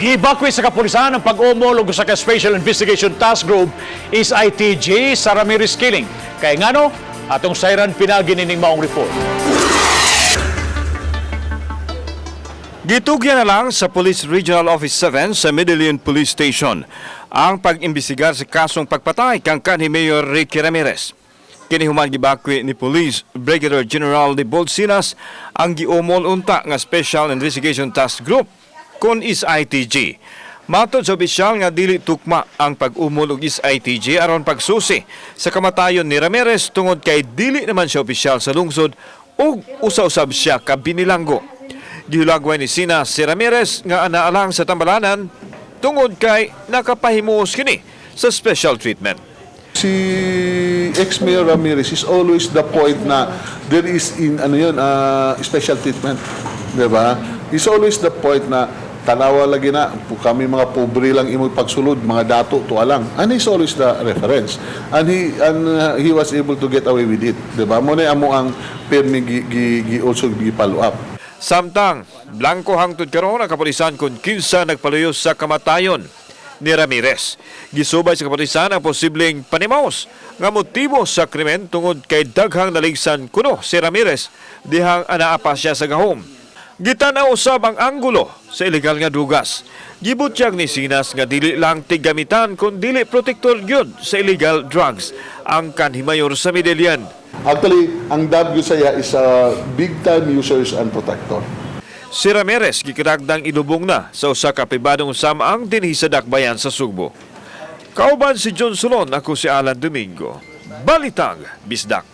Gibakwit sa kapulisan ang pag-umol og sa Special Investigation Task Group is ITG sa Ramirez killing. Kaya ngano, atong sayran pinagi nining maong report. Gitugyan na lang sa Police Regional Office 7 sa Medellin Police Station ang pag-imbestigar sa kasong pagpatay kang kanhi Mayor Ricky Ramirez. Kinihuman gibakwi ni Police Brigadier General de Bolsinas ang giumol unta nga Special Investigation Task Group kon is ITG. Matod sa opisyal nga dili tukma ang pag-umol og is ITG aron pagsusi sa kamatayon ni Ramirez tungod kay dili naman siya opisyal sa lungsod ug usa-usab siya ka binilanggo. Gihulagway ni Sina si Ramirez nga anaalang sa tambalanan tungod kay nakapahimuos kini sa special treatment. Si ex-Mayor Ramirez is always the point na there is special treatment, di ba? Is always the point na tanawa lagi na kami mga pobre lang imo pagsulod mga dato to alang, and he's always the reference, and he was able to get away with it, di ba? Mo na amo ang permi also gi follow up. Samtang blanco hangtod karon ang kapulisan kung kinsa nagpaluyos sa kamatayon ni Ramirez. Gisubay sa kapulisan ang posibleng panimaos nga motibo sa krimen tungod kay daghang naligsan kuno si Ramirez dihang anaa pa siya sa gahom. Gitanaw usab ang anggulo sa ilegal nga dugas. Gibutyag ni Sinas nga dili lang tigamitan kun dili protektor gyud sa illegal drugs ang kanhi mayor sa Medellin. Actually, ang W saya is a big-time users and protector. Si Ramirez gikadagdang ilubong na sa usa ka pribadong samaang dinhi sa Dakbayan sa Sugbo. Kauban si John Solon, ako si Alan Domingo. Balitang Bisdak.